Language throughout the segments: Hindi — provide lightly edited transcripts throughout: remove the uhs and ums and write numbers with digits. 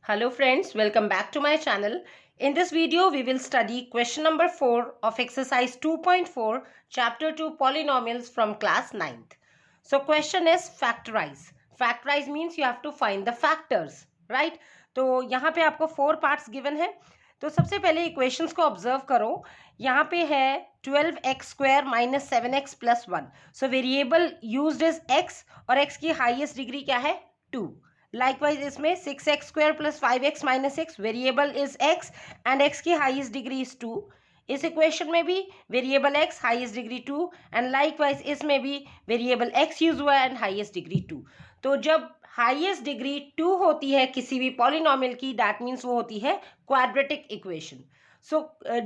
Hello friends, welcome back to my channel. In this video, we will study question number 4 of exercise 2.4, chapter 2 polynomials from class 9th. So question is factorize. Factorize means you have to find the factors, right? तो यहाँ पे आपको 4 parts given है. तो सबसे पहले इक्वेशंस को ऑब्जर्व करो. यहाँ पे है 12x square minus 7x plus 1. So variable used is x और x की हाईएस्ट डिग्री क्या है 2. लाइकवाइज इसमें 6x square plus 5x minus 6 variable is x and x की हाईएस्ट डिग्री इज 2. इस इक्वेशन में भी variable x highest degree 2 and likewise इसमें भी वेरिएबल x यूज हुआ है एंड हाईएस्ट डिग्री 2. तो जब हाईएस्ट डिग्री 2 होती है किसी भी पॉलिनोमियल की, दैट मीन्स वो होती है क्वाड्रेटिक इक्वेशन. सो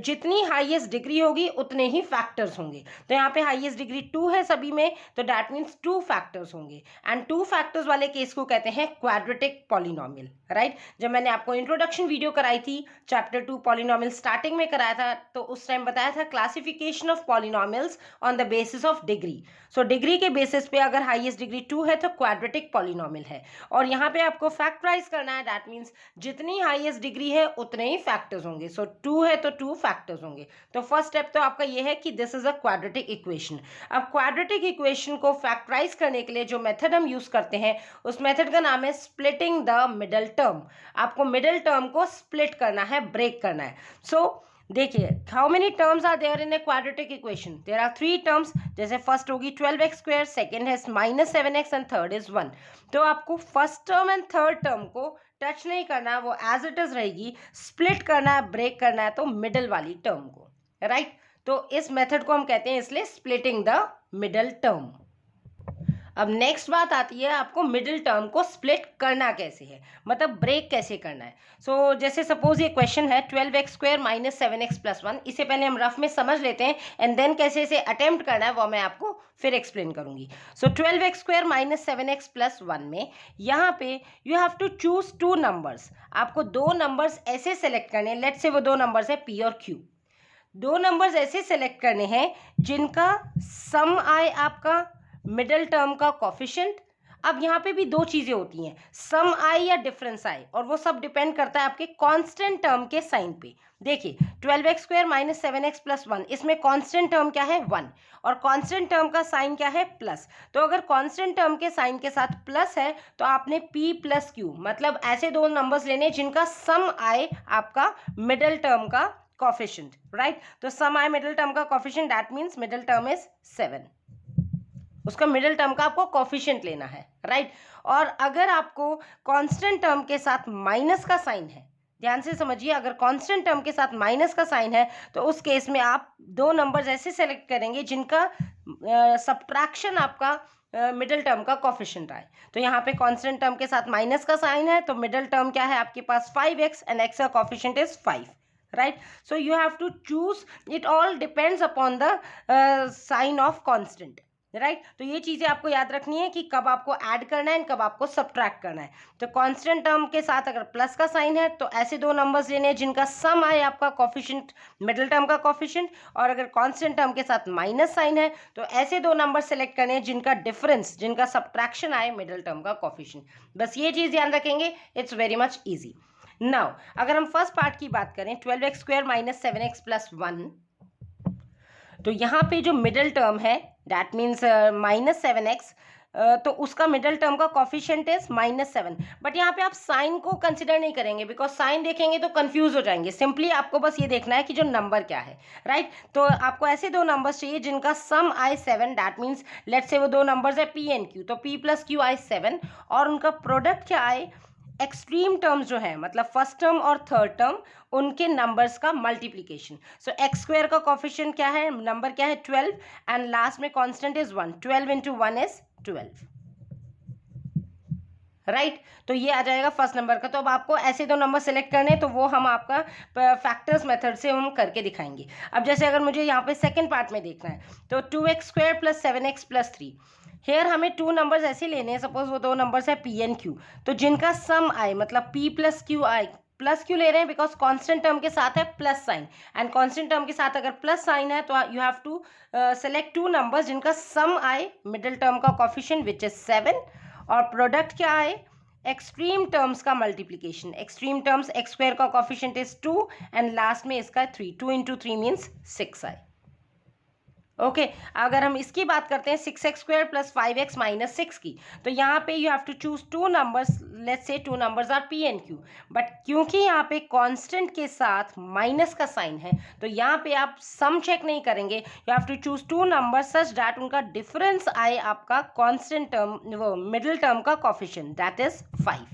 जितनी हाईएस्ट डिग्री होगी उतने ही फैक्टर्स होंगे. तो यहाँ पे हाईएस्ट डिग्री 2 है सभी में, तो दैट मीन्स 2 फैक्टर्स होंगे एंड 2 फैक्टर्स वाले केस को कहते हैं क्वाड्रेटिक पॉलिनोमियल, राइट. जब मैंने आपको इंट्रोडक्शन वीडियो कराई थी चैप्टर 2 पॉलिनोमियल स्टार्टिंग में कराया था, तो उस टाइम बताया था classification of polynomials on the basis of degree. So degree के बेसिस पे अगर हाईएस्ट डिग्री 2 है तो क्वाड्रेटिक पॉलिनोमियल है. और यहाँ पे आपको फैक्टराइज करना है, दैट मीन्स जितनी हाईएस्ट डिग्री है उतने ही फैक्टर्स होंगे. सो 2 है तो 2 फैक्टर्स होंगे. तो फर्स्ट स्टेप तो आपका ये है कि this is a quadratic equation. अब क्वाड्रेटिक इक्वेशन को फैक्टराइज करने के लिए जो मेथड हम यूज करते हैं उस मेथड का नाम है स्प्लिटिंग द मिडल टर्म. आपको मिडल टर्म को स्प्लिट करना है, ब्रेक करना है. सो देखिए, how many terms are there in a quadratic equation? There are 3 terms. जैसे फर्स्ट होगी 12x स्क्वायर, सेकेंड है minus 7x and third is 1. तो आपको first term and third term को टच नहीं करना है, वो एज इट इज रहेगी. स्प्लिट करना है, ब्रेक करना है तो मिडल वाली टर्म को, राइट. तो इस मेथड को हम कहते हैं इसलिए स्प्लिटिंग द मिडल टर्म. अब नेक्स्ट बात आती है आपको मिडिल टर्म को स्प्लिट करना कैसे है, मतलब ब्रेक कैसे करना है. सो जैसे सपोज ये क्वेश्चन है 12x square minus 7x plus 1. इसे पहले हम रफ में समझ लेते हैं एंड देन कैसे इसे अटेम्प्ट करना है वो मैं आपको फिर एक्सप्लेन करूंगी. सो 12x square minus 7x plus 1 में यहाँ पे you have to choose 2 numbers. आपको 2 नंबर्स ऐसे सेलेक्ट करने हैं, लेट्स से वो 2 नंबर्स है p और q. 2 नंबर्स ऐसे सेलेक्ट करने हैं जिनका सम आए आपका मिडल टर्म का कोफिशिएंट. अब यहाँ पे भी 2 चीजें होती हैं, सम आए या डिफरेंस आए, और वो सब डिपेंड करता है आपके कांस्टेंट टर्म के साइन पे. देखिए 12x square minus 7x plus 1, इसमें कांस्टेंट टर्म क्या है 1 और कांस्टेंट टर्म का साइन क्या है प्लस. तो अगर कांस्टेंट टर्म के साइन के साथ प्लस है तो आपने p प्लस q, मतलब ऐसे 2 नंबर्स लेने जिनका सम आए आपका मिडल टर्म का कोफिशिएंट, राइट. तो सम आए मिडल टर्म का coefficient, that means middle term is 7. उसका मिडिल टर्म का आपको कोफिशिएंट लेना है, राइट. और अगर आपको कांस्टेंट टर्म के साथ माइनस का साइन है, ध्यान से समझिए, अगर कांस्टेंट टर्म के साथ माइनस का साइन है तो उस केस में आप 2 नंबर्स ऐसे सेलेक्ट करेंगे जिनका सब्ट्रैक्शन आपका मिडिल टर्म का कोफिशिएंट आए. तो यहाँ पे कांस्टेंट टर्म के साथ माइनस का साइन है तो मिडिल टर्म क्या है आपके पास 5x एंड x का coefficient is 5, right. So you have to choose, it all depends upon the sign of constant, right. तो ये चीज़ें आपको याद रखनी है कि कब आपको ऐड करना है कब आपको सब्ट्रैक्ट करना है. तो कांस्टेंट टर्म के साथ अगर प्लस का साइन है तो ऐसे 2 नंबर्स लेने हैं जिनका सम आए आपका कोफिशिएंट मिडिल टर्म का कोफिशिएंट, और अगर कांस्टेंट टर्म के साथ माइनस साइन है तो ऐसे 2 नंबर सेलेक्ट करने हैं जिनका डिफरेंस, जिनका सब्ट्रैक्शन आए मिडिल टर्म का कोफिशिएंट. बस ये चीज़ ध्यान रखेंगे, it's very much easy. Now अगर हम फर्स्ट पार्ट की बात करें 12x square minus 7x plus 1, तो यहाँ पे जो मिडिल टर्म है दैट मीन्स माइनस 7x, तो उसका मिडिल टर्म का कोफिशिएंट इज माइनस 7. बट यहाँ पे आप साइन को कंसिडर नहीं करेंगे बिकॉज साइन देखेंगे तो कंफ्यूज हो जाएंगे. सिंपली आपको बस ये देखना है कि जो नंबर क्या है, राइट. तो आपको ऐसे 2 नंबर्स चाहिए जिनका सम आए 7, दैट मीन्स लेट्स से वो 2 नंबर्स है p एंड q, तो p प्लस q आए 7 और उनका प्रोडक्ट क्या आए एक्सट्रीम टर्म्स जो है, मतलब फर्स्ट टर्म और थर्ड टर्म, उनके नंबर्स का मल्टीप्लिकेशन. सो एक्स स्क्वायर का कोफिशिएंट क्या है, नंबर क्या है 12 एंड लास्ट में constant is 1. 12 into 1 is 12, right. तो ये आ जाएगा फर्स्ट नंबर का. तो अब आपको ऐसे 2 नंबर सेलेक्ट करने हैं तो वो हम आपका फैक्टर्स मेथड से हम करके दिखाएंगे. अब जैसे अगर मुझे यहाँ पे सेकेंड पार्ट में देखना है तो 2x square plus 7x plus 3, hair हमें 2 नंबर्स ऐसे लेने हैं, सपोज वो 2 नंबर्स है p एंड q, तो जिनका सम आए, मतलब p प्लस q आए. प्लस क्यों ले रहे हैं बिकॉज कांस्टेंट टर्म के साथ है plus sign, and constant term के साथ अगर प्लस साइन है तो you have to select 2 numbers जिनका सम आए मिडिल टर्म का कोफिशिएंट विच इज 7 और प्रोडक्ट क्या आए एक्सट्रीम टर्म्स का multiplication. Extreme terms x square का कोफिशिएंट इज 2 एंड लास्ट में इसका 3. 2 इंटू 3 मीन्स 6i. ओके अगर हम इसकी बात करते हैं 6x square plus 5x minus 6 की, तो यहाँ पे you have to choose two numbers. Let's say two numbers are p and q, but क्योंकि यहाँ पे कांस्टेंट के साथ माइनस का साइन है तो यहाँ पे आप सम चेक नहीं करेंगे. You have to choose two numbers such that उनका डिफरेंस आए आपका कांस्टेंट टर्म, वो मिडिल टर्म का coefficient, that is 5.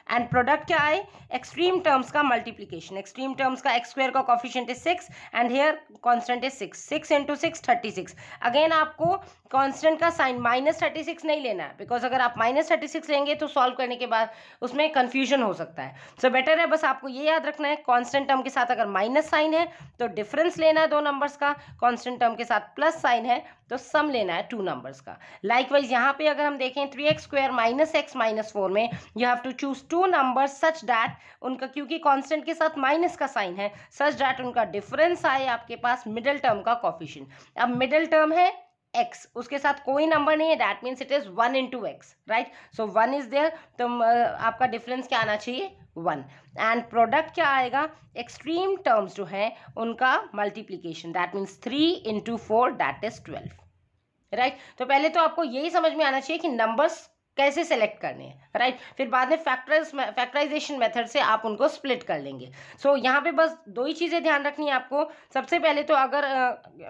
And product क्या आए? एक्सट्रीम टर्म्स का मल्टीप्लीकेशन. एक्सट्रीम टर्म्स का एक्स स्क्वायर का coefficient is 6 and here constant is 6. 6 into 6 36. Again आपको कांस्टेंट का साइन माइनस 36 नहीं लेना है, बिकॉज अगर आप माइनस 36 लेंगे तो सॉल्व करने के बाद उसमें कंफ्यूजन हो सकता है. सो बेटर है बस आपको ये याद रखना है, कांस्टेंट टर्म के साथ अगर माइनस साइन है तो डिफरेंस लेना है दो नंबर्स का, कांस्टेंट टर्म के साथ प्लस साइन है तो सम लेना है टू नंबर्स का. लाइकवाइज यहाँ पे अगर हम देखें 3x square minus x minus 4 में you have to choose two numbers such that उनका, क्योंकि कांस्टेंट के साथ माइनस का साइन है, सच दैट उनका डिफरेंस आए आपके पास मिडिल टर्म का कोफिशिएंट. अब मिडिल टर्म है x, उसके साथ कोई नंबर नहीं है, that means it is 1 into x, right. So 1 is there, तो आपका डिफरेंस क्या आना चाहिए? 1. एंड प्रोडक्ट क्या आएगा? एक्सट्रीम टर्म्स जो हैं उनका multiplication, that means 3 into 4 that is 12, right. तो पहले तो आपको यही समझ में आना चाहिए कि नंबर्स कैसे सेलेक्ट करने हैं, राइट. फिर बाद में फैक्टराइजेशन मेथड से आप उनको स्प्लिट कर लेंगे. सो यहाँ पे बस दो ही चीज़ें ध्यान रखनी है आपको. सबसे पहले तो अगर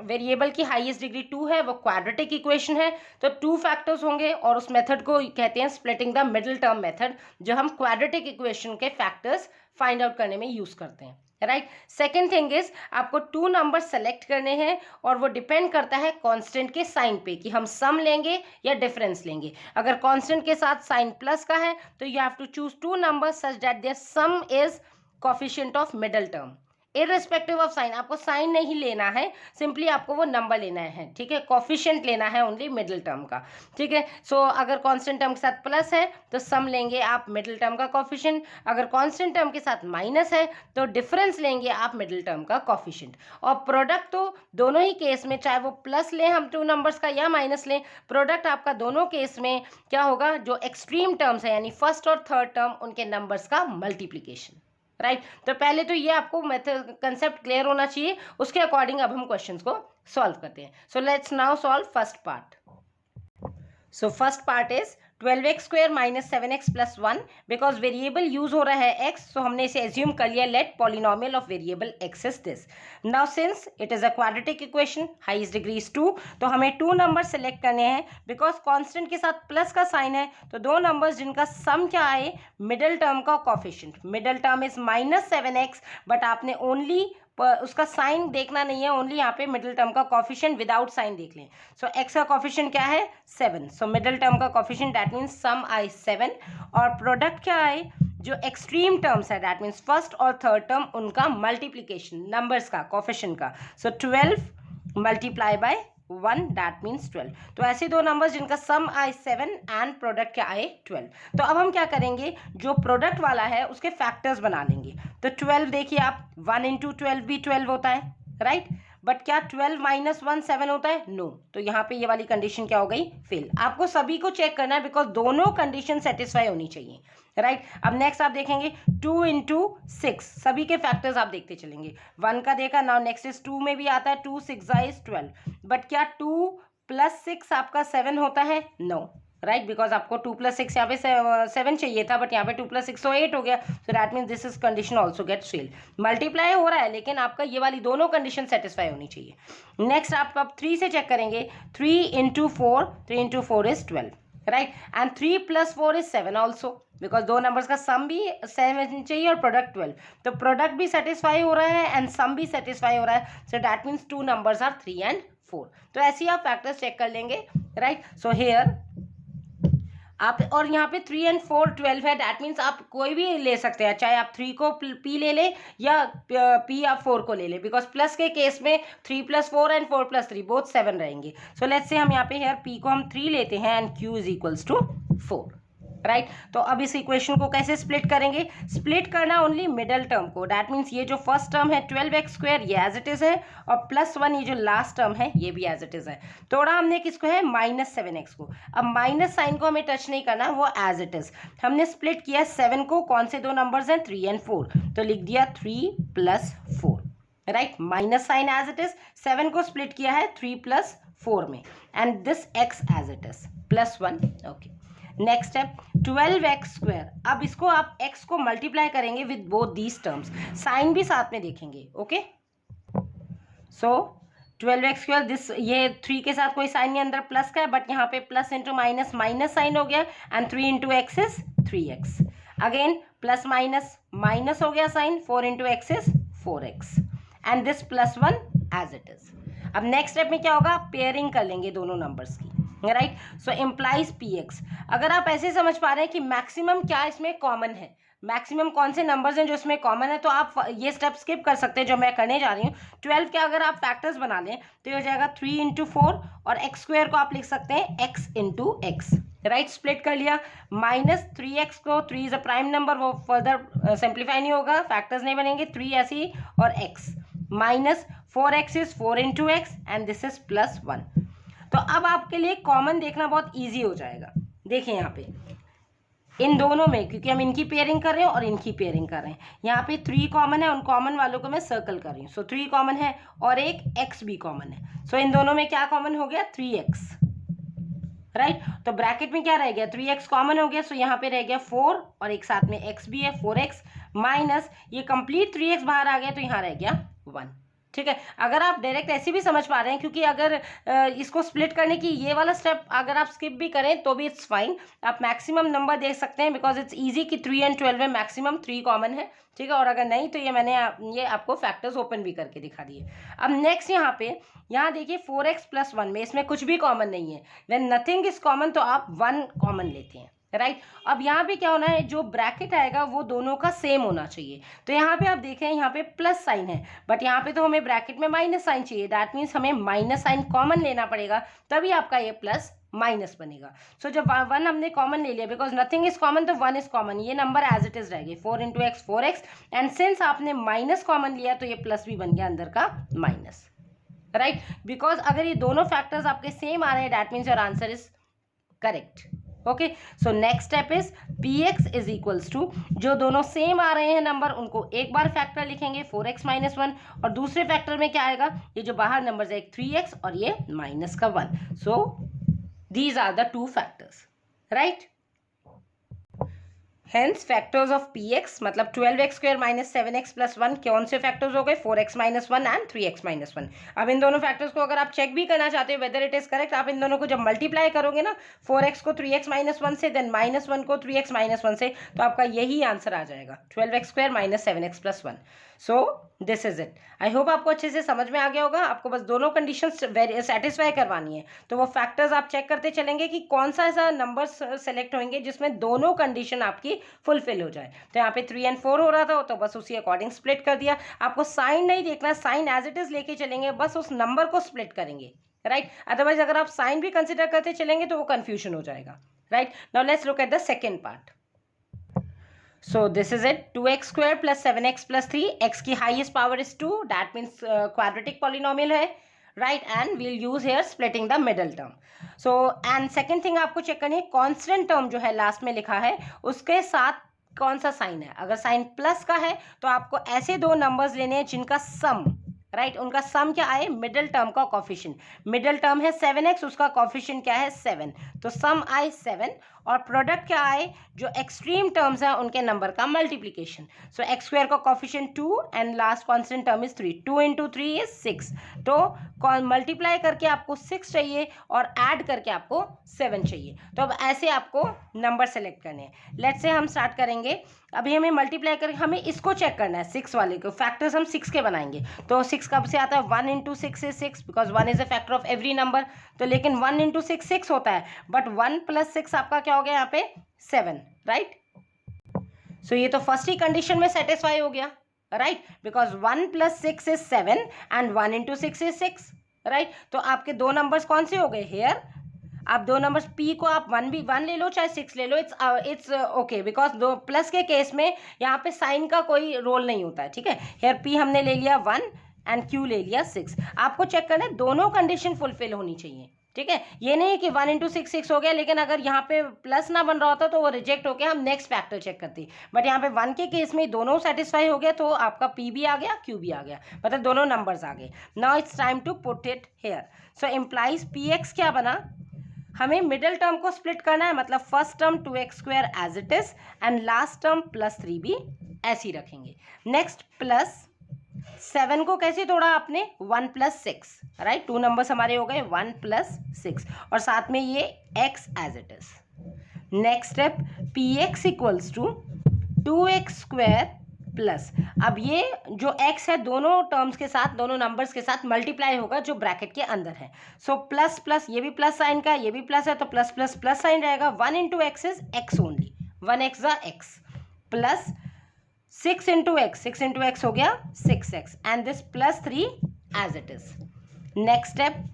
वेरिएबल की हाईएस्ट डिग्री 2 है, वो क्वाड्रेटिक इक्वेशन है, तो 2 फैक्टर्स होंगे और उस मेथड को कहते हैं splitting the middle term method, जो हम क्वाड्रेटिक इक्वेशन के फैक्टर्स फाइंड आउट करने में यूज़ करते हैं, राइट. सेकेंड थिंग इज आपको टू नंबर सेलेक्ट करने हैं और वो डिपेंड करता है कांस्टेंट के साइन पे कि हम सम लेंगे या डिफरेंस लेंगे. अगर कांस्टेंट के साथ साइन प्लस का है तो you have to choose two number such that their sum is coefficient of middle term. Irrespective of sign, आपको साइन नहीं लेना है, सिंपली आपको वो नंबर लेना है, ठीक है. कोफिशिएंट लेना है ओनली मिडिल टर्म का, ठीक है. सो अगर कांस्टेंट टर्म के साथ प्लस है तो सम लेंगे आप मिडिल टर्म का कोफिशिएंट, अगर कांस्टेंट टर्म के साथ माइनस है तो डिफरेंस लेंगे आप मिडिल टर्म का कोफिशिएंट. और प्रोडक्ट तो दोनों ही केस में, चाहे वो प्लस लें हम टू नंबर्स का या माइनस लें, प्रोडक्ट आपका दोनों केस में क्या होगा? जो एक्सट्रीम टर्म्स है यानी फर्स्ट और थर्ड टर्म उनके नंबर्स का मल्टीप्लीकेशन, राइट. तो पहले तो ये आपको मेथड कंसेप्ट क्लियर होना चाहिए, उसके अकॉर्डिंग अब हम क्वेश्चंस को सॉल्व करते हैं. So let's now solve first part. So first part is 12x square minus 7x plus 1. Because variable use हो रहा है x, सो हमने इसे एज्यूम कर लिया, let polynomial of variable x is this. Now since it is a quadratic equation, highest degree is 2, तो हमें टू नंबर सेलेक्ट करने हैं. बिकॉज कांस्टेंट के साथ प्लस का साइन है तो दो नंबर्स जिनका सम क्या आए? मिडिल टर्म का coefficient. Middle term is minus 7x, but आपने ओनली उसका साइन देखना नहीं है, ओनली यहाँ पे मिडिल टर्म का कोफिशिएंट विदाउट साइन देख लें. सो x का कोफिशिएंट क्या है? 7. सो मिडिल टर्म का कोफिशिएंट दैट मीन्स सम आई 7. और प्रोडक्ट क्या आए? जो एक्सट्रीम टर्म्स है दैट मीन्स फर्स्ट और थर्ड टर्म उनका मल्टीप्लीकेशन, नंबर्स का कोफिशिएंट का. सो 12 मल्टीप्लाई बाय 1 दैट मीन्स 12. तो ऐसे दो नंबर्स जिनका सम आए 7 एंड प्रोडक्ट क्या आए 12. तो अब हम क्या करेंगे? जो प्रोडक्ट वाला है उसके फैक्टर्स बना लेंगे. तो 12 देखिए आप, 1 इंटू 12 भी 12 होता है, राइट. बट क्या 12 माइनस 1 7 होता है? नो. तो यहाँ पे ये वाली कंडीशन क्या हो गई? फेल. आपको सभी को चेक करना है बिकॉज दोनों कंडीशन सेटिस्फाई होनी चाहिए, राइट. अब नेक्स्ट आप देखेंगे 2 इंटू 6, सभी के फैक्टर्स आप देखते चलेंगे. 1 का देखा, नाउ नेक्स्ट इज 2 में भी आता है, 2 6 इज 12. बट क्या 2 प्लस 6 आपका 7 होता है? No, right. बिकॉज आपको 2 प्लस 6 यहाँ पे 7 चाहिए था, बट यहाँ पे 2 प्लस 6 तो 8 हो गया. So that means this is condition also gets fail. Multiply हो रहा है लेकिन आपका ये वाली दोनों कंडीशन सेटिस्फाई होनी चाहिए. नेक्स्ट आप अब 3 से चेक करेंगे. 3 into 4 is 12, right. And 3 plus 4 is 7 also, because दो नंबर्स का सम भी 7 चाहिए और प्रोडक्ट 12. तो प्रोडक्ट भी सेटिस्फाई हो रहा है एंड सम भी सेटिस्फाई हो रहा है. So that means two numbers are 3 and 4. तो ऐसे ही आप फैक्टर्स चेक कर लेंगे, राइट. सो हेयर आप, और यहाँ पे 3 एंड 4 12 है, दैट मीन्स आप कोई भी ले सकते हैं, चाहे आप 3 को p ले ले या p आप 4 को ले ले, बिकॉज प्लस के केस में 3 प्लस 4 एंड 4 प्लस 3 बोथ 7 रहेंगे. सो लेट्स से हम यहाँ पे हेयर p को हम 3 लेते हैं and q is equals to 4. Right तो अब इस इक्वेशन को कैसे स्प्लिट करेंगे? स्प्लिट करना ओनली मिडल टर्म को, दैट मीन्स ये जो फर्स्ट टर्म है 12x² ये एज इट इज है, और +1 ये जो लास्ट टर्म है ये भी एज इट इज है। थोड़ा हमने किसको है -7x को, अब माइनस साइन को हमें टच नहीं करना, वो एज इट इज। हमने स्प्लिट किया 7 को, कौन से दो नंबर्स हैं? 3 और 4, तो लिख दिया 3 + 4, right. Minus sign as it is, 7 को स्प्लिट किया है 3 + 4 में, and this x as it is +1, okay. Next step 12x², अब इसको आप x को मल्टीप्लाई करेंगे with both these terms, sign भी साथ में देखेंगे, ओके। सो 12x², दिस ये 3 के साथ कोई साइन नहीं, अंदर प्लस का है, बट यहाँ पे plus into minus minus sign हो गया, and 3 into x is 3x, again plus minus minus हो गया sign, 4 into x is 4x, and this +1 as it is. अब नेक्स्ट स्टेप में क्या होगा? पेयरिंग कर लेंगे दोनों नंबर्स की, राइट। सो इम्प्लाइज px। अगर आप ऐसे समझ पा रहे हैं कि मैक्सिमम क्या इसमें कॉमन है, मैक्सिमम कौन से नंबर्स हैं जो इसमें कॉमन है, तो आप ये स्टेप स्किप कर सकते हैं जो मैं करने जा रही हूँ। 12 के अगर आप फैक्टर्स बना लें तो ये हो जाएगा 3 इंटू 4, और x² को आप लिख सकते हैं x into x, right. Split कर लिया, -3x को, 3 इज अ प्राइम नंबर, वो फर्दर सिंप्लीफाई नहीं होगा, फैक्टर्स नहीं बनेंगे, 3 ऐसे ही, और x -4x is 4 into x, and this is +1। तो अब आपके लिए कॉमन देखना बहुत इजी हो जाएगा। देखिए यहाँ पे इन दोनों में, क्योंकि हम इनकी पेयरिंग कर रहे हैं और इनकी पेयरिंग कर रहे हैं, यहाँ पे 3 कॉमन है, उन कॉमन वालों को मैं सर्कल कर रही हूँ। सो 3 कॉमन है और एक x भी कॉमन है, सो इन दोनों में क्या कॉमन हो गया? 3x, right. तो ब्रैकेट में क्या रह गया? 3x कॉमन हो गया, सो यहाँ पे रह गया 4, और एक साथ में x भी है, 4x माइनस ये कंप्लीट 3x बाहर आ गया, तो यहाँ रह गया 1, ठीक है। अगर आप डायरेक्ट ऐसे भी समझ पा रहे हैं, क्योंकि अगर इसको स्प्लिट करने की ये वाला स्टेप अगर आप स्किप भी करें तो भी इट्स फाइन, आप मैक्सिमम नंबर देख सकते हैं, बिकॉज इट्स इजी कि 3 और 12 में मैक्सिमम 3 कॉमन है, ठीक है। और अगर नहीं तो ये मैंने ये आपको फैक्टर्स ओपन भी करके दिखा दिए। अब नेक्स्ट यहाँ देखिए 4x + 1 में इसमें कुछ भी कॉमन नहीं है, व्हेन नथिंग इज कॉमन तो आप 1 कॉमन लेते हैं, राइट। अब यहाँ पे क्या होना है? जो ब्रैकेट आएगा वो दोनों का सेम होना चाहिए। तो यहाँ पे आप देखें, यहाँ पे प्लस साइन है, बट यहाँ पे तो हमें ब्रैकेट में माइनस साइन चाहिए, दैट मीन्स हमें माइनस साइन कॉमन लेना पड़ेगा, तभी आपका ये प्लस माइनस बनेगा। सो जब 1 हमने कॉमन ले लिया, बिकॉज नथिंग इज कॉमन तो 1 इज कॉमन, ये नंबर एज इट इज रहेगी 4 into x 4x, and since आपने माइनस कॉमन लिया तो ये प्लस भी बन गया अंदर का माइनस, राइट। बिकॉज अगर ये दोनों फैक्टर्स आपके सेम आ रहे हैं, that means your answer is correct, okay. So next step is px is equals to, जो दोनों सेम आ रहे हैं नंबर उनको एक बार फैक्टर लिखेंगे 4x - 1, और दूसरे फैक्टर में क्या आएगा? ये जो बाहर नंबर है, एक 3x और ये माइनस का 1, so these are the 2 factors, right. Hence factors of px मतलब 12x² - 7x + 1 कौन से फैक्टर्स हो गए? 4x - 1 and 3x - 1। अब इन दोनों फैक्टर्स को अगर आप चेक भी करना चाहते हो वेदर इट इज करेक्ट, आप इन दोनों को जब मल्टीप्लाई करोगे ना, 4x को 3x - 1 से, देन -1 को 3x - 1 से, तो आपका यही आंसर आ जाएगा 12x² - 7x + 1। So this is it. I hope आपको अच्छे से समझ में आ गया होगा। आपको बस दोनों कंडीशंस सेटिस्फाई करवानी है, तो वो फैक्टर्स आप चेक करते चलेंगे कि कौन सा ऐसा नंबर सेलेक्ट होंगे जिसमें दोनों कंडीशन आपकी फुलफिल हो जाए। तो यहाँ पे 3 और 4 हो रहा था, तो बस उसी अकॉर्डिंग स्प्लिट कर दिया। आपको साइन नहीं देखना, साइन एज इट इज लेके चलेंगे, बस उस नंबर को स्प्लिट करेंगे, राइट। अदरवाइज अगर आप साइन भी कंसिडर करते चलेंगे तो वो कंफ्यूजन हो जाएगा, right. Now let's look at the second part. So this is it, 2x² + 7x + 3, x की highest power is 2, that means quadratic polynomial है, right, and we'll use here splitting the middle term. So and second thing आपको चेक करनी है, constant term जो है लास्ट में लिखा है उसके साथ कौन सा साइन है। अगर साइन प्लस का है तो आपको ऐसे दो नंबर्स लेने हैं जिनका सम, राइट, उनका सम क्या आए? मिडिल टर्म का कोफिशिएंट। मिडिल टर्म है 7x, उसका कोफिशिएंट क्या है? 7, तो सम आए 7, और प्रोडक्ट क्या आए? जो एक्सट्रीम टर्म्स हैं उनके नंबर का मल्टीप्लीकेशन। सो x² का coefficient 2 and last constant term is 3, 2 into 3 is 6, तो मल्टीप्लाई करके आपको 6 चाहिए और ऐड करके आपको 7 चाहिए। तो अब ऐसे आपको नंबर सेलेक्ट करने हैं। लेट्स से हम स्टार्ट करेंगे, अभी हमें मल्टीप्लाई करके हमें इसको चेक करना है, 6 वाले को। फैक्टर्स हम 6 के बनाएंगे, तो 6 कब से आता है? 1 into 6 is 6, because 1 is a factor of every number. तो लेकिन 1 इंटू 6 6 होता है, बट 1 + 6 आपका क्या हो गया यहाँ पे? 7, राइट। सो ये तो फर्स्ट ही कंडीशन में सेटिस्फाई हो गया, right, because 1 + 6 is 7 and 1 into 6 is 6, right. तो आपके दो नंबर्स कौन से हो गए? हेयर आप दो नंबर्स p को आप 1 ले लो चाहे 6 ले लो, इट्स ओके, बिकॉज दो प्लस के केस में यहाँ पे साइन का कोई रोल नहीं होता है, ठीक है। हेयर p हमने ले लिया 1 एंड q ले लिया 6। आपको चेक करना है दोनों कंडीशन फुलफिल होनी चाहिए, ठीक है। ये नहीं कि 1 × 6 6 हो गया, लेकिन अगर यहाँ पे प्लस ना बन रहा होता तो वो रिजेक्ट होके हम नेक्स्ट फैक्टर चेक करते, बट यहाँ पे 1 के केस में दोनों सेटिस्फाई हो गया तो आपका p भी आ गया q भी आ गया, मतलब दोनों नंबर्स आ गए। Now it's time to put it here. So implies px क्या बना, हमें मिडिल टर्म को स्प्लिट करना है, मतलब first term 2x² as it is and last term +3 भी ऐसे ही रखेंगे। नेक्स्ट +7 को कैसे तोड़ा आपने, 1 + 6, राइट। 2 नंबर्स हमारे हो गए 1 + 6 और साथ में ये x as it is. Next step px = 2x² plus, अब ये जो x है दोनों टर्म्स के साथ, दोनों नंबर्स के साथ मल्टीप्लाई होगा जो ब्रैकेट के अंदर है। सो प्लस प्लस, ये भी प्लस साइन का, ये भी प्लस है तो प्लस प्लस प्लस साइन रहेगा। 1 × x is x only, 1x x plus 6 × x, 6 × x हो गया 6x and this +3 as it is. Next step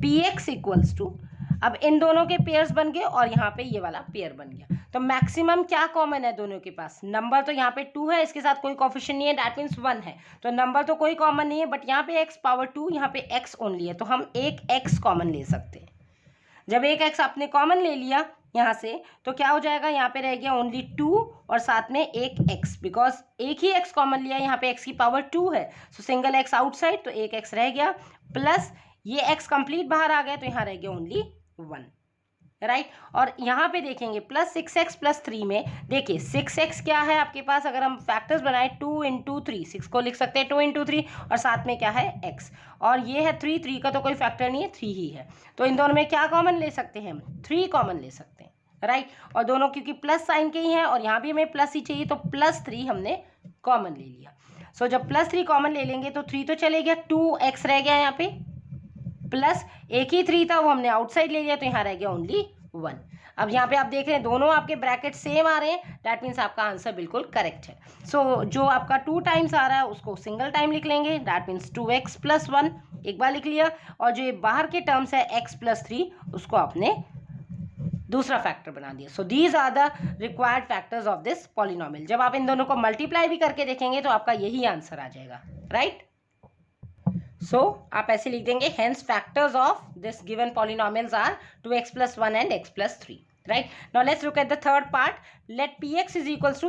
px = अब इन दोनों के पेयर्स बन गए और यहाँ पे ये वाला पेयर बन गया, तो मैक्सिमम क्या कॉमन है दोनों के पास, नंबर तो यहाँ पे 2 है, इसके साथ कोई कोफिशिएंट नहीं है, दैट मीन्स 1 है, तो नंबर तो कोई कॉमन नहीं है, बट यहाँ पे x⁻2, यहाँ पे x ओनली है, तो हम एक x कॉमन ले सकते हैं। जब एक x आपने कॉमन ले लिया यहाँ से तो क्या हो जाएगा, यहाँ पे रह गया ओनली 2 और साथ में एक x, बिकॉज एक ही x कॉमन लिया, यहाँ पे x की पावर 2 है, सो सिंगल x आउटसाइड तो एक x रह गया, प्लस ये x कंप्लीट बाहर आ गया तो यहाँ रह गया ओनली 1, राइट। और यहाँ पे देखेंगे +6x + 3 में देखिए 6x क्या है आपके पास, अगर हम फैक्टर्स बनाए 2 × 3, 6 को लिख सकते हैं 2 × 3 और साथ में क्या है x, और ये है 3, 3 का तो कोई फैक्टर नहीं है, 3 ही है, तो इन दोनों में क्या कॉमन ले सकते हैं, 3 कॉमन ले सकते हैं, राइट। और दोनों क्योंकि प्लस साइन के ही हैं और यहाँ भी हमें प्लस ही चाहिए तो +3 हमने कॉमन ले लिया। सो जब +3 कॉमन ले लेंगे तो 3 तो चले गया, 2x रह गया यहाँ पे, प्लस एक ही 3 था वो हमने आउटसाइड ले लिया तो यहाँ रह गया ओनली 1। अब यहाँ पे आप देख रहे हैं दोनों आपके ब्रैकेट सेम आ रहे हैं, दैट मीन्स आपका आंसर बिल्कुल करेक्ट है। सो जो आपका 2 टाइम्स आ रहा है उसको सिंगल टाइम लिख लेंगे, दैट मीन्स 2x + 1 एक बार लिख लिया, और जो ये बाहर के टर्म्स है x + 3 उसको आपने दूसरा फैक्टर बना दिया। So these are the required factors of this polynomial. जब आप इन दोनों को मल्टीप्लाई भी करके देखेंगे तो आपका यही आंसर आ जाएगा, राइट। सो आप ऐसे लिख देंगे, hence factors of this given polynomials are 2x + 1 and x + 3, right? Now let's look at the third part. Let px =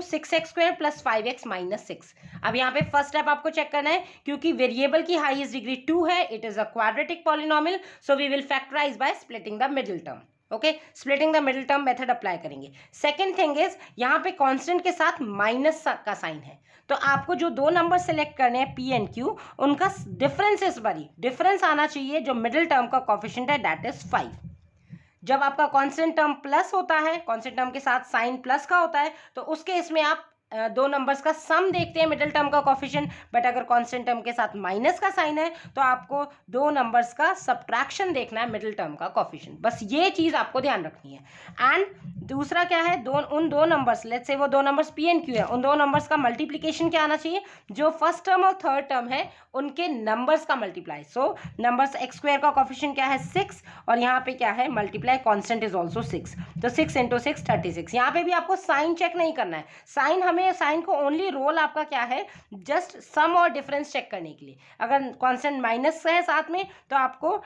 6x² + 5x - 6. अब यहाँ पे फर्स्ट स्टेप आपको चेक करना है, क्योंकि वेरिएबल की हाईएस्ट डिग्री 2 है, it is a quadratic polynomial, so we will factorize by splitting the middle term. Okay, splitting the middle term method apply करेंगे। सेकेंड थिंग इज यहाँ पे कांस्टेंट के साथ माइनस का साइन है, तो आपको जो दो नंबर सेलेक्ट करने हैं p एंड q, उनका डिफरेंस इस बारी डिफरेंस आना चाहिए, जो मिडिल टर्म का कोफिशिएंट है दैट इज 5। जब आपका कांस्टेंट टर्म प्लस होता है, कांस्टेंट टर्म के साथ साइन प्लस का होता है, तो उस केस में आप दो नंबर्स का सम देखते हैं मिडिल टर्म का कोफिशिएंट, बट अगर कांस्टेंट टर्म के साथ माइनस का साइन है तो आपको दो नंबर्स का सब्ट्रैक्शन देखना है मिडिल टर्म का कोफिशिएंट, बस ये चीज आपको ध्यान रखनी है। एंड दूसरा क्या है, उन दो नंबर्स, लेट्स से वो दो नंबर्स p एंड q है, उन दो नंबर्स का मल्टीप्लिकेशन क्या आना चाहिए, जो फर्स्ट टर्म और थर्ड टर्म है उनके नंबर्स का मल्टीप्लाई। सो नंबर्स x² का कोफिशिएंट क्या है 6, और यहाँ पे क्या है मल्टीप्लाई कांस्टेंट इज ऑल्सो 6, तो 6 × 6 36। यहाँ पे भी आपको साइन चेक नहीं करना है, साइन को ओनली रोल आपका क्या है, जस्ट सम और डिफरेंस चेक करने के लिए। अगर कांस्टेंट माइनस है साथ में तो आपको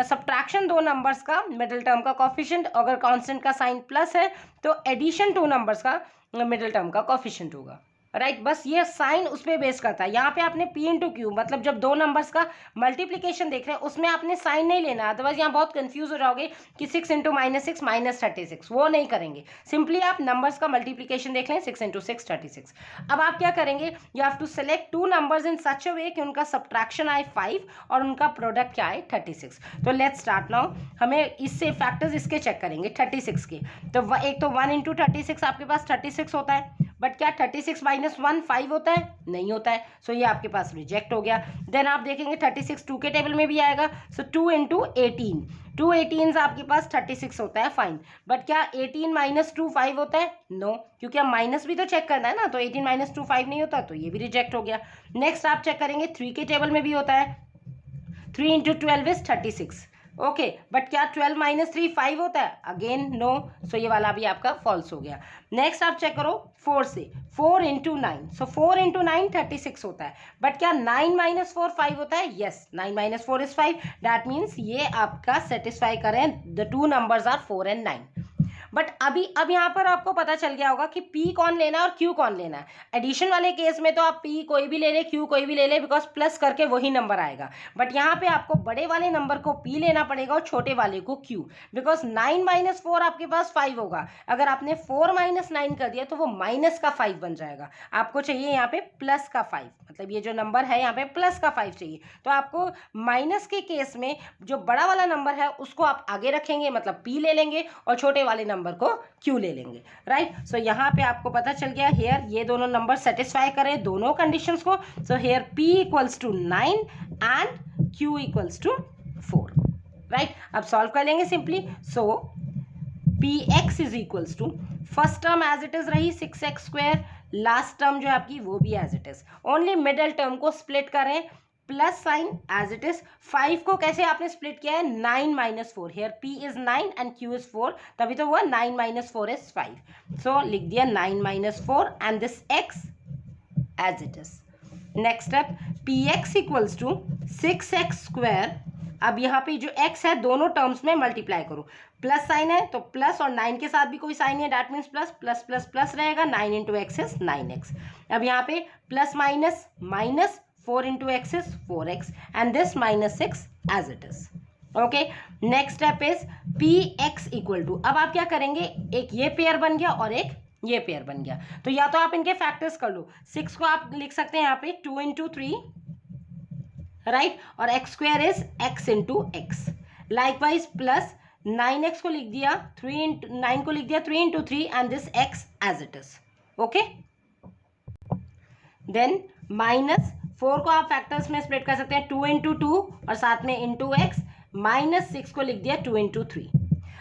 सब्ट्रैक्शन दो नंबर्स का मिडिल टर्म का कोफिशिएंट, अगर कांस्टेंट का साइन प्लस है तो एडिशन टू नंबर्स का मिडिल टर्म का कोफिशिएंट होगा, राइट। बस ये साइन उस पर बेस करता है। यहाँ पे आपने p × q, मतलब जब दो नंबर्स का मल्टीप्लिकेशन देख रहे हैं उसमें आपने साइन नहीं लेना, अदरवाइज यहाँ बहुत कंफ्यूज हो जाओगे कि 6 × -6 -36, वो नहीं करेंगे। सिंपली आप नंबर्स का मल्टीप्लिकेशन देख लें, 6 × 6 36। अब आप क्या करेंगे, you have to select two numbers in such a way कि उनका सब्ट्रैक्शन आए 5 और उनका प्रोडक्ट क्या आए 36। तो लेट्स स्टार्ट नाउ, हमें इससे फैक्टर्स इसके चेक करेंगे 36 के। तो एक तो 1 × 36 आपके पास 36 होता है, बट क्या 36 - 1 5 होता है, नहीं होता है, सो ये आपके पास रिजेक्ट हो गया। देन आप देखेंगे 36 2 के टेबल में भी आएगा, सो 2 × 18, 2 18 आपके पास 36 होता है, फाइन। बट क्या 18 - 2 5 होता है, नो, क्योंकि हम माइनस भी तो चेक करना है ना, तो 18 - 2 5 नहीं होता, तो ये भी रिजेक्ट हो गया। नेक्स्ट आप चेक करेंगे 3 के टेबल में भी होता है, 3 × 12 इज 36, ओके, बट क्या 12 माइनस 3 5 होता है? अगेन नो, सो ये वाला भी आपका फॉल्स हो गया। नेक्स्ट आप चेक करो 4 से, 4 इंटू 9, सो 4 इंटू 9 36 होता है, बट क्या 9 माइनस 4 5 होता है? Yes, 9 minus 4 is 5, that means ये आपका सेटिस्फाई करें, the two numbers are 4 and 9। But अब यहाँ पर आपको पता चल गया होगा कि P कौन लेना है और Q कौन लेना है। एडिशन वाले केस में तो आप P कोई भी ले ले, Q कोई भी ले ले, बिकॉज प्लस करके वही नंबर आएगा। बट यहाँ पे आपको बड़े वाले नंबर को P लेना पड़ेगा और छोटे वाले को Q, बिकॉज 9 माइनस 4 आपके पास 5 होगा, अगर आपने 4 माइनस 9 कर दिया तो वो माइनस का 5 बन जाएगा। आपको चाहिए यहाँ पे प्लस का 5, मतलब ये जो नंबर है यहाँ पे प्लस का 5 चाहिए, तो आपको माइनस के केस में जो बड़ा वाला नंबर है उसको आप आगे रखेंगे, मतलब P ले लेंगे, और छोटे वाले नंबर को Q ले लेंगे, राइट। सो यहाँ पे आपको पता चल गया हेयर ये दोनों नंबर सेटिस्फाई करें दोनों कंडीशंस को। So here P equals to 9 and Q equals to 4, राइट। अब सॉल्व कर लेंगे simply. So Px is equals to, first term as it is रही 6x स्क्वायर, लास्ट टर्म जो आपकी वो भी as it is, only middle term को स्प्लिट करें, plus sign as it is. 5 को कैसे आपने स्प्लिट किया है? 9 minus 4, here P is 9 and Q is 4, तभी तो हुआ 9 माइनस 4 इज 5, सो लिख दिया 9 minus 4 and this x as it is. Next step, Px equals to 6x square, अब यहाँ पे जो x है दोनों टर्म्स में मल्टीप्लाई करो, प्लस साइन है तो प्लस, और 9 के साथ भी कोई साइन है, that means plus, plus plus plus रहेगा, 9 इंटू एक्स इज 9x। अब यहाँ पे plus minus minus, 4 into x is 4x and this minus 6 as it is. Okay, next step is Px equal to, अब आप क्या करेंगे, एक ये पेयर बन गया और एक ये पेयर बन गया, तो या तो आप इनके फैक्टर्स कर लो, 6 को आप लिख सकते हैं यहाँ पे 2 into 3, राइट, और x square is x into x, likewise plus 9x को लिख दिया 9 को लिख दिया 3 into 3 and this x as it is. Okay, then minus 4 को आप फैक्टर्स में स्प्लिट कर सकते हैं, 2 इंटू 2 और साथ में इंटू एक्स, माइनस 6 को लिख दिया 2 इंटू 3।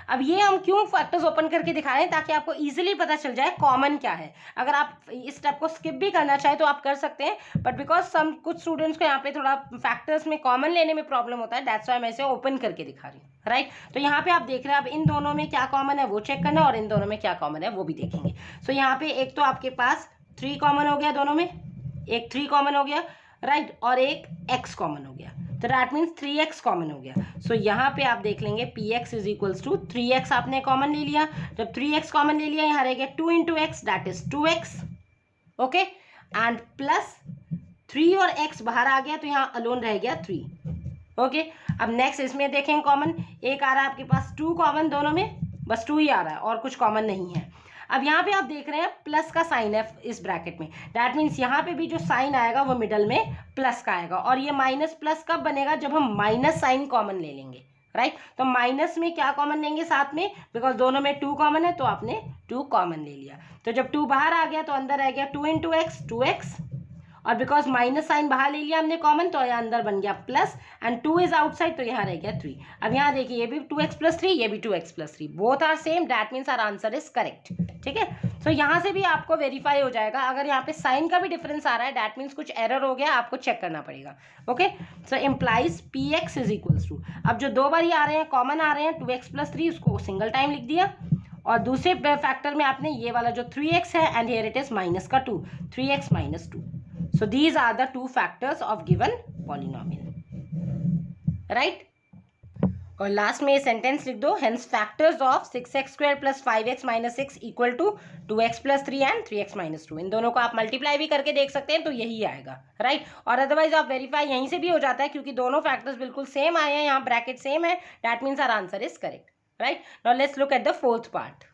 अब ये हम क्यों फैक्टर्स ओपन करके दिखा रहे हैं, ताकि आपको इजीली पता चल जाए कॉमन क्या है। अगर आप इस स्टेप को स्किप भी करना चाहे तो आप कर सकते हैं, बट बिकॉज कुछ स्टूडेंट्स को यहाँ पे थोड़ा फैक्टर्स में कॉमन लेने में प्रॉब्लम होता है, दैट्स वाई मैं इसे ओपन करके दिखा रही हूँ, राइट। तो यहाँ पे आप देख रहे हैं, अब इन दोनों में क्या कॉमन है वो चेक करना, और इन दोनों में क्या कॉमन है वो भी देखेंगे। सो यहाँ पे एक तो आपके पास 3 कॉमन हो गया दोनों में, एक 3 कॉमन हो गया, राइट, और एक x कॉमन हो गया, तो दैट मीन्स 3x कॉमन हो गया। सो यहाँ पे आप देख लेंगे Px is equals to 3x आपने कॉमन ले लिया, जब 3x कॉमन ले लिया यहाँ रह गया 2 into x that is 2x, okay, and plus 3 और x बाहर आ गया तो यहाँ अलोन रह गया 3, ओके। अब नेक्स्ट इसमें देखेंगे कॉमन, एक आ रहा है आपके पास 2 कॉमन, दोनों में बस 2 ही आ रहा है और कुछ कॉमन नहीं है। अब यहाँ पे आप देख रहे हैं प्लस का साइन है इस ब्रैकेट में, दैट मीन्स यहाँ पे भी जो साइन आएगा वो मिडल में प्लस का आएगा, और ये माइनस प्लस कब बनेगा, जब हम माइनस साइन कॉमन ले लेंगे, राइट। तो माइनस में क्या कॉमन लेंगे साथ में, बिकॉज दोनों में 2 कॉमन है तो आपने 2 कॉमन ले लिया, तो जब 2 बाहर आ गया तो अंदर रह गया 2 इंटू एक्स 2x, और बिकॉज माइनस साइन बाहर ले लिया हमने कॉमन तो यहाँ अंदर बन गया प्लस, एंड 2 इज आउटसाइड तो यहाँ रह गया 3। अब यहाँ देखिए ये भी 2x प्लस 3, ये भी 2x plus 3, both are same, that means our answer is correct, ठीक है। सो यहाँ से भी आपको वेरीफाई हो जाएगा, अगर यहाँ पे साइन का भी डिफरेंस आ रहा है दैट मीन्स कुछ एरर हो गया, आपको चेक करना पड़ेगा, okay. So implies Px is equals to, अब जो 2 बार ही आ रहे हैं कॉमन आ रहे हैं 2x प्लस 3, उसको सिंगल टाइम लिख दिया, और दूसरे फैक्टर में आपने ये वाला जो 3x है and here it is minus का 2, 3x minus 2। So these are the two factors of given polynomial, right? और लास्ट में ये सेंटेंस लिख दो, hence factors of 6x square plus 5x minus 6 equal to 2x plus 3 and 3x minus 2। इन दोनों को आप मल्टीप्लाई भी करके देख सकते हैं तो यही आएगा, राइट। और अदरवाइज आप वेरीफाई यहीं से भी हो जाता है, क्योंकि दोनों फैक्टर्स बिल्कुल सेम आए हैं, यहाँ ब्रैकेट सेम है, that means our answer is correct, right. Now let's look at the fourth part.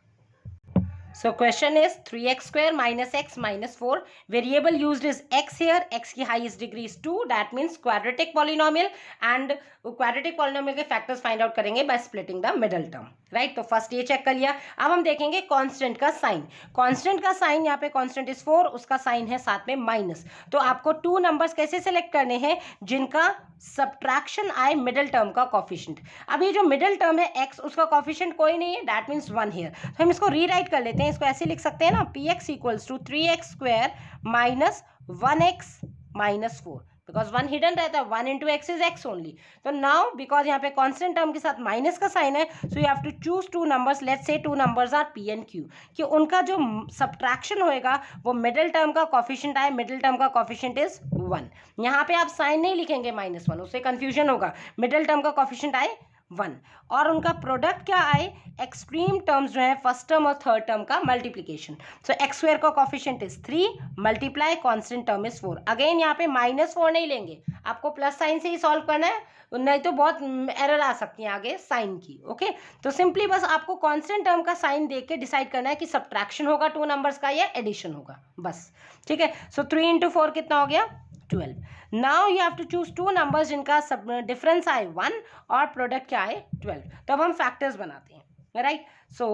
So question is 3x square minus x minus 4. Variable used is x here. X की highest degree is 2. That means quadratic polynomial, and quadratic polynomial के factors find out करेंगे by splitting the middle term. Right, तो फर्स्ट ये चेक कर लिया। अब हम देखेंगे कांस्टेंट का साइन। कांस्टेंट का साइन यहाँ पे कांस्टेंट इज 4, उसका साइन है साथ में माइनस। तो आपको 2 नंबर्स कैसे सेलेक्ट करने हैं जिनका सब्ट्रैक्शन आए मिडिल टर्म का कोफिशिएंट। अब ये जो मिडिल टर्म है x, उसका कोफिशिएंट कोई नहीं है, दैट मीन्स 1 हियर। तो हम इसको रीराइट कर लेते हैं, इसको ऐसे लिख सकते हैं ना, px equals to 3x square minus 1x minus 4। Because 1 hidden रहता है, 1 into x is x only. तो नाउ बिकॉज यहाँ पे कॉन्स्टेंट टर्म के साथ माइनस का साइन है, so you have to choose two numbers. Let's say two numbers are P and Q, कि उनका जो सब्ट्रैक्शन होएगा वो मिडिल टर्म का कॉफिशिएंट आए. मिडिल टर्म का कॉफिशिएंट इज 1. यहाँ पे आप साइन नहीं लिखेंगे -1, उससे कंफ्यूजन होगा. मिडिल टर्म का कॉफिशिएंट आए 1, और उनका प्रोडक्ट क्या आए, एक्सट्रीम टर्म्स जो है फर्स्ट टर्म और थर्ड टर्म का मल्टीप्लीकेशन. सो एक्स स्क्वायर का coefficient is 3 multiply constant term is 4. Again यहाँ पे -4 नहीं लेंगे, आपको प्लस साइन से ही सॉल्व करना है, नहीं तो बहुत एरर आ सकती है आगे साइन की. ओके, तो सिंपली बस आपको कांस्टेंट टर्म का साइन देख के डिसाइड करना है कि सब्ट्रैक्शन होगा टू नंबर्स का या एडिशन होगा, बस. ठीक है, सो 3 इंटू 4 कितना हो गया, 12. Now you have to choose two numbers जिनका सब डिफरेंस आए 1 और प्रोडक्ट क्या आए 12. तब हम फैक्टर्स बनाते हैं, राइट. सो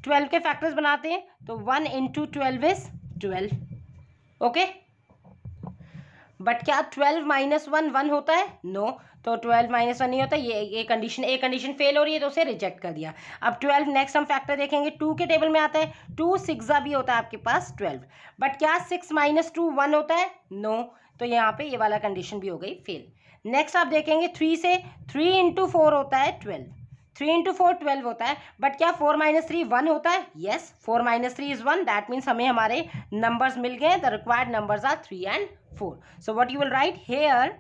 12 के फैक्टर्स बनाते हैं, तो 1 इंटू 12 इज 12. ओके, बट क्या 12 माइनस 1 1 होता है, नो. तो 12 माइनस 1 नहीं होता, ये कंडीशन फेल हो रही है, तो उसे रिजेक्ट कर दिया. अब 12 नेक्स्ट हम फैक्टर देखेंगे, 2 के टेबल में आता है, 2 6 भी होता है आपके पास 12. बट क्या 6 माइनस 2 1 होता है, नो. तो यहाँ पे ये वाला कंडीशन भी हो गई फेल. नेक्स्ट आप देखेंगे 3 से, 3 इंटू 4 होता है 12. 3 इंटू 4 12 होता है, बट क्या 4 माइनस 3 1 होता है, yes. 4 minus 3 is 1, that means हमें हमारे नंबर्स मिल गए. The required numbers are 3 and 4. So what you will write here,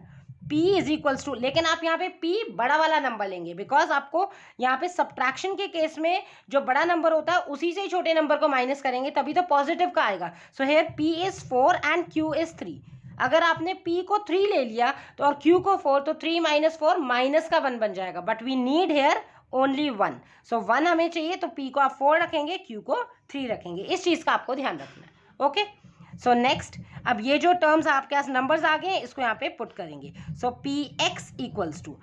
P is equals to, लेकिन आप यहाँ पे P बड़ा वाला नंबर लेंगे, बिकॉज आपको यहाँ पे सब्ट्रैक्शन के केस में जो बड़ा नंबर होता है उसी से ही छोटे नंबर को माइनस करेंगे, तभी तो पॉजिटिव का आएगा. सो here P is 4 and Q is 3. अगर आपने P को 3 ले लिया तो और Q को 4, तो 3 माइनस 4 माइनस का 1 बन जाएगा. But we need here only 1. So 1 हमें चाहिए, तो P को आप 4 रखेंगे, Q को 3 रखेंगे. इस चीज़ का आपको ध्यान रखना है. ओके, सो नेक्स्ट, अब ये जो टर्म्स आपके पास नंबर्स आ गए इसको यहाँ पे पुट करेंगे. So P x equals to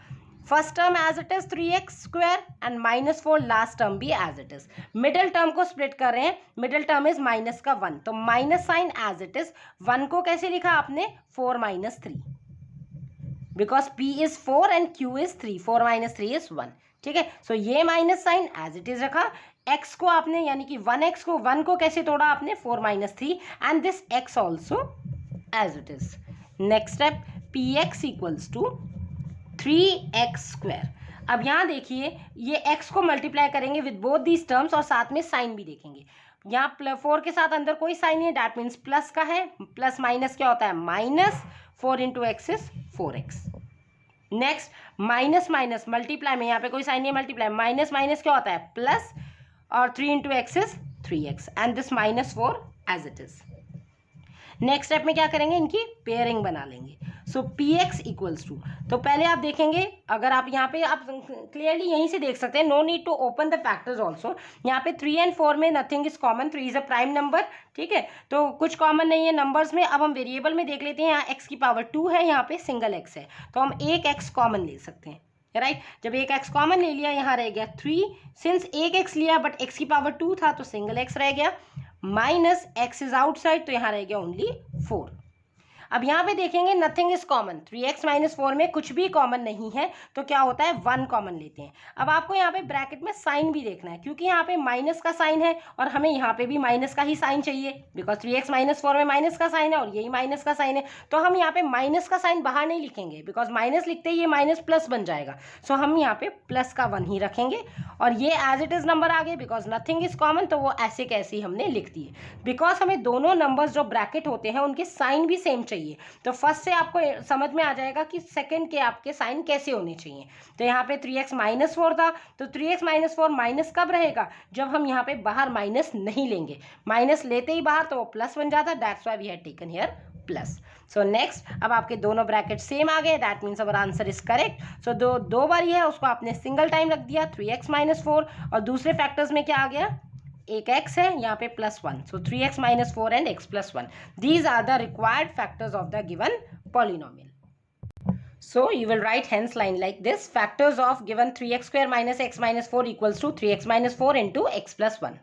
first term as it is 3x square and -4 last term भी as it is. Middle term को स्प्लिट कर रहे हैं, मिडिल टर्म इज माइनस का 1, तो minus sign as it is. 1 को कैसे लिखा आपने, 4 minus 3, because P is 4 and Q is 3. 4 minus 3 is 1. ठीक है, सो ये minus sign as it is रखा. x को आपने यानी कि 1x को 1 को कैसे तोड़ा आपने, 4 minus 3, and this x also as it is. Next step, px equals to 3x square. अब यहाँ देखिए, ये x को मल्टीप्लाई करेंगे विद बोथ दीज टर्म्स और साथ में साइन भी देखेंगे. यहाँ 4 के साथ अंदर कोई साइन नहीं है, डैट मीन्स प्लस का है. प्लस माइनस क्या होता है, minus. 4 into x is 4x. Next, minus minus multiply में यहाँ पे कोई साइन नहीं है, मल्टीप्लाई. माइनस माइनस क्या होता है, प्लस. और 3 into x is 3x and this -4 as it is. Next step में क्या करेंगे, इनकी पेयरिंग बना लेंगे. सो px इक्वल्स टू, तो पहले आप देखेंगे, अगर आप यहाँ पे आप क्लियरली यहीं से देख सकते हैं, no need to open the factors also. यहाँ पे 3 एंड 4 में nothing is common, 3 is a prime number. ठीक है, तो कुछ कॉमन नहीं है नंबर्स में. अब हम वेरिएबल में देख लेते हैं, यहाँ x की पावर 2 है, यहाँ पे सिंगल x है, तो हम एक x कॉमन ले सकते हैं, राइट. जब एक x कॉमन ले लिया, यहाँ रह गया 3. सिंस एक x लिया बट x की पावर 2 था, तो सिंगल x रह गया. माइनस x इज आउटसाइड, तो यहाँ रह गया ओनली 4. अब यहाँ पे देखेंगे nothing is common, 3x minus 4 में कुछ भी कॉमन नहीं है, तो क्या होता है 1 कॉमन लेते हैं. अब आपको यहाँ पे ब्रैकेट में साइन भी देखना है, क्योंकि यहाँ पे माइनस का साइन है और हमें यहाँ पे भी माइनस का ही साइन चाहिए, बिकॉज 3x माइनस 4 में माइनस का साइन है और यही माइनस का साइन है. तो हम यहाँ पे माइनस का साइन बाहर नहीं लिखेंगे, बिकॉज माइनस लिखते ही ये माइनस प्लस बन जाएगा. सो हम यहाँ पे प्लस का 1 ही रखेंगे और ये एज इट इज नंबर आ गए, बिकॉज नथिंग इज कॉमन, तो वो ऐसे कैसे ही हमने लिख दिए. बिकॉज हमें दोनों नंबर्स जो ब्रैकेट होते हैं उनके साइन भी सेम चाहिए, तो फर्स्ट से आपको समझ में आ जाएगा कि सेकंड के आपके साइन कैसे होने चाहिए. तो यहाँ पे 3x माइनस 4 था, तो 3x माइनस 4 माइनस कब रहेगा, जब हम यहाँ पे बाहर माइनस नहीं लेंगे. माइनस लेते ही बाहर तो वो प्लस बन जाता, that's why we have taken here plus. So next, अब आपके दोनों ब्रैकेट सेम आ गए, that means our answer is correct. So दो बार ही है, उसको आपने सिंगल टाइम रख दिया 3x माइनस 4, और दूसरे फैक्टर्स में क्या आ गया, एक x है, यहाँ पे +1. सो 3x minus 4 and x plus 1. These are the required factors of the given polynomial. So you will write hence line like this: factors of given 3x square minus x minus 4 equals to 3x minus 4 into x plus 1.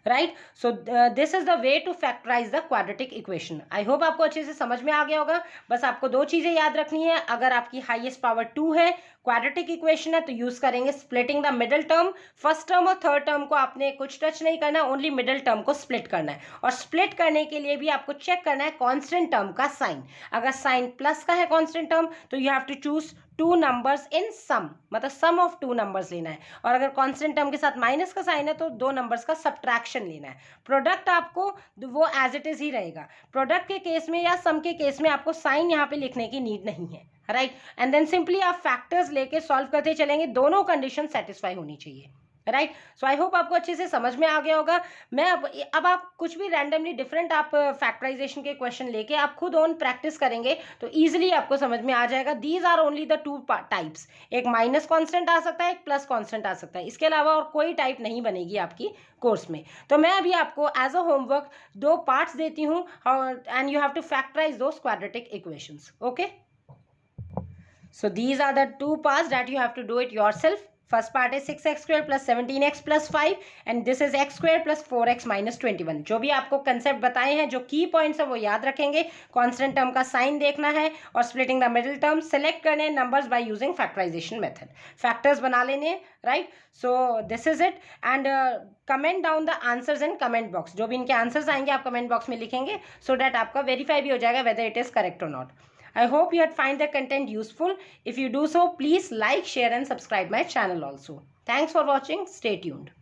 Right. So this is the way to factorise the quadratic equation. I hope आपको अच्छे से समझ में आ गया होगा. बस आपको दो चीज़ें याद रखनी है. अगर आपकी हाईएस्ट पावर 2 है, क्वाड्रेटिक इक्वेशन है तो यूज करेंगे splitting the middle term. First term और थर्ड टर्म को आपने कुछ टच नहीं करना, ओनली मिडिल टर्म को स्प्लिट करना है। और स्प्लिट करने के लिए भी आपको चेक करना है कांस्टेंट टर्म का साइन। अगर साइन प्लस का है कांस्टेंट टर्म तो you have to choose two numbers in sum, मतलब सम ऑफ टू नंबर्स लेना है। और अगर कांस्टेंट टर्म के साथ माइनस का साइन है तो दो नंबर्स का सब्ट्रैक्शन लेना है। प्रोडक्ट आपको वो एज इट इज ही रहेगा। प्रोडक्ट के केस में या सम के केस में आपको साइन यहाँ पे लिखने की नीड नहीं है, राइट। एंड देन सिंपली आप फैक्टर्स लेके सॉल्व करते चलेंगे, दोनों कंडीशन सेटिस्फाई होनी चाहिए, राइट। सो आई होप आपको अच्छे से समझ में आ गया होगा। मैं अब आप कुछ भी रैंडमली डिफरेंट आप फैक्टराइजेशन के क्वेश्चन लेके आप खुद ऑन प्रैक्टिस करेंगे तो इजीली आपको समझ में आ जाएगा। These are only the two types, एक माइनस कांस्टेंट आ सकता है, एक प्लस कांस्टेंट आ सकता है, इसके अलावा और कोई टाइप नहीं बनेगी आपकी कोर्स में। तो मैं अभी आपको एज अ होमवर्क दो पार्ट्स देती हूँ and you have to factorise those quadratic equations, okay. So these are the two parts that you have to do it yourself. First part is 6x square plus 17x plus 5 and this is x square plus 4x minus 21. जो भी आपको कंसेप्ट बताए हैं, जो की पॉइंट्स है वो याद रखेंगे। कांस्टेंट टर्म का साइन देखना है और splitting the middle term select करने हैं numbers by using factorisation method. Factors बना लेने, right. So this is it and comment down the answers in comment box. जो भी इनके आंसर्स आएंगे आप कमेंट बॉक्स में लिखेंगे सो डैट आपका वेरीफाई भी हो जाएगा वेदर इट इज करेक्ट और not. I hope you had find the content useful. If you do so, please like, share and subscribe my channel also. Thanks for watching. Stay tuned.